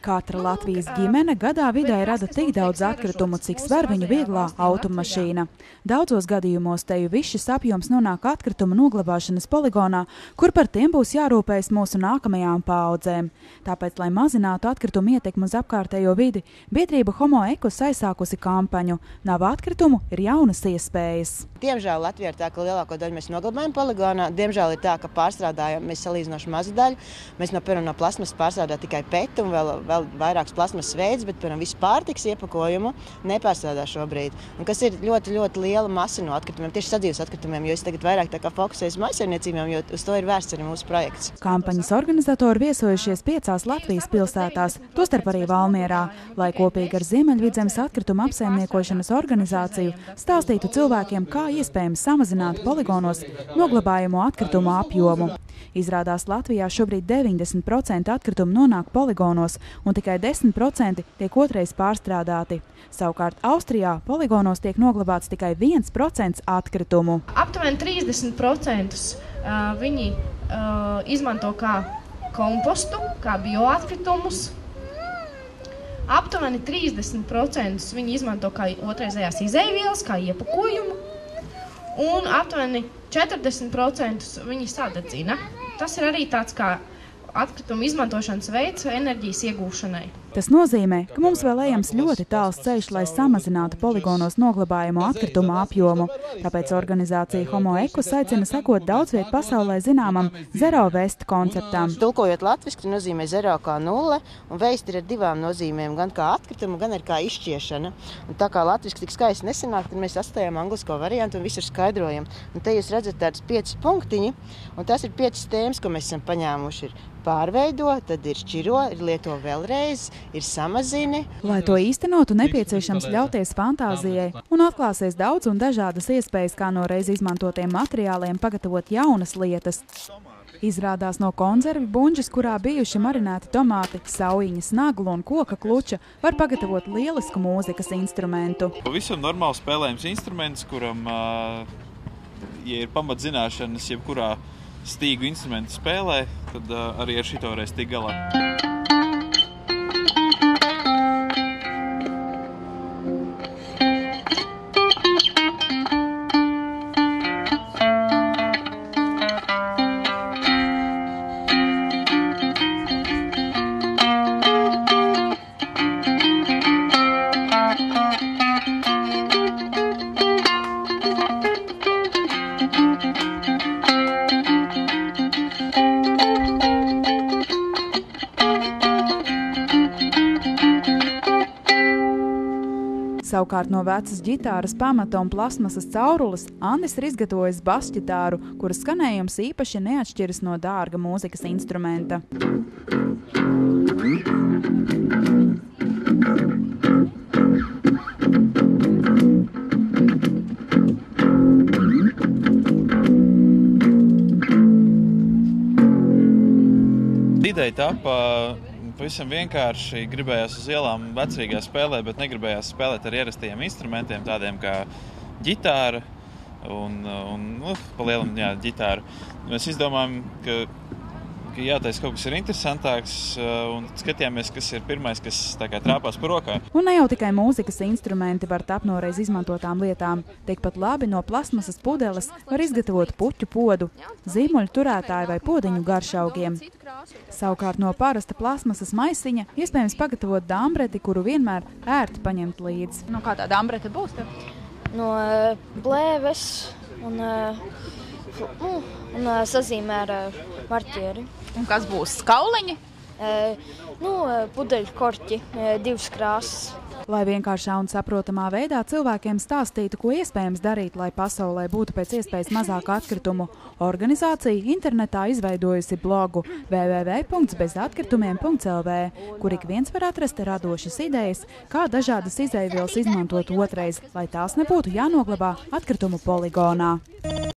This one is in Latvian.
Katra Latvijas ģimene gadā vidēji rada tik daudz atkritumu, cik sver viņu vieglā automašīna. Daudzos gadījumos teju viss šis apjoms nonāk atkritumu noglabāšanas poligonā, kur par tiem būs jārūpējas mūsu nākamajām paaudzēm. Tāpēc, lai mazinātu atkritumu ietekmi uz apkārtējo vidi, biedrība Homo Ecos aizsākusi kampaņu "Nav atkritumu, ir jaunas iespējas". Diemžēl Latvijā ir tā, ka lielāko daļu mēs noglabājam poligonā. Diemžēl ir tā, ka pārstrādājam mēs salīdzinoši mazu daļu. Mēs no plasmasas pārstrādājam tikai PET un vēl vairākus plasmasas veidus, bet visu pārtikas iepakojumu nepārstrādā šobrīd. Un kas ir ļoti, ļoti liela masa no atkritumiem, tieši sadzīves atkritumiem, jo es tagad vairāk tā kā fokusēju uz mājsaimniecībām, jo uz to ir vērsts arī mūsu projekts. Kampaņas organizatori viesojušies 5 Latvijas pilsētās, tostarp arī Valmierā, lai kopīgi ar Ziemeļvidzemes atkrituma apsaimniekošanas organizāciju stāstītu cilvēkiem, kā iespējams samazināt poligonos noglabājamo atkritumu apjomu. Izrādās, Latvijā šobrīd 90% atkritumu nonāk poligonos un tikai 10% tiek otrais pārstrādāti. Savukārt Austrijā poligonos tiek noglabāts tikai 1% atkritumu. Aptuveni 30% viņi izmanto kā kompostu, kā bioatkritumus. Aptuveni 30% viņi izmanto kā otraizējās izeivielas, kā iepakojumu. Un aptuveni 40% viņi sadedzina. Tas ir arī tāds kā atkritumu izmantošanas veids enerģijas iegūšanai. Tas nozīmē, ka mums vēl ejams ļoti tāls ceļš, lai samazinātu poligonos noglabājamo atkritumu apjomu. Tāpēc organizācija Homo Ecos aicina sekot daudzviet pasaulē zināmam zero waste konceptam. Tulkojot latviski, nozīmē zero kā nulle, un waste ir ar divām nozīmēm, gan kā atkritumu, gan arī kā izšķiešana. Un tā kā latviski tik skaisti nesanāk, tad mēs atstājam anglisko variantu un visur skaidrojam. Un te jūs redzat tādus 5 punktiņi, un tas ir 5 tēmas, ko mēs esam paņēmuši. Ir pārveido, tad ir šķiro, ir lieto vēlreiz, ir samazini. Lai to īstenotu, nepieciešams ļauties fantāzijai un atklāsies daudz un dažādas iespējas, kā no reiz izmantotiem materiāliem pagatavot jaunas lietas. Izrādās, no konzervi buņģes, kurā bijuši marinēti tomāti, saujiņas, naglu un koka kluča, var pagatavot lielisku mūzikas instrumentu. Pavisam normāli spēlējams instruments, kuram, ja ir pamatzināšanas jebkurā stīgu instrumentu spēlē, tad arī ar šito varēs tikt galā. Savukārt no vecas ģitāras pamata un plasmasas caurules Andis ir izgatavojis basģitāru, kuras skanējums īpaši neatšķiras no dārga mūzikas instrumenta. Ideja tapa pavisam vienkārši, gribējās uz ielām vecrīgā spēlē, bet negribējās spēlēt ar ierastajiem instrumentiem, tādiem kā ģitāra un pa lielam, ģitāra. Mēs izdomājam, ka jātaisa kaut kas ir interesantāks un skatījāmies, kas ir pirmais, kas tā kā trāpās pa rokā. Un ne jau tikai mūzikas instrumenti var tapt no reiz izmantotām lietām. Tikpat labi no plasmasas pudeles var izgatavot puķu podu, zīmuļu turētāju vai podeņu garšaugiem. Savukārt no parasta plasmasas maisiņa iespējams pagatavot dambreti, kuru vienmēr ērti paņemt līdzi. No kā tā dambrete būs tev? No plēves un sazīmē ar marķieri. Un kas būs? Skauliņi? Pudeļu korķi, 2 krāsas. Lai vienkāršā un saprotamā veidā cilvēkiem stāstītu, ko iespējams darīt, lai pasaulē būtu pēc iespējas mazāk atkritumu, organizācija internetā izveidojusi blogu www.bezatkritumiem.lv, kur ik viens var atrast radošas idejas, kā dažādas izeivielas izmantot otrais, lai tās nebūtu jānoglabā atkritumu poligonā.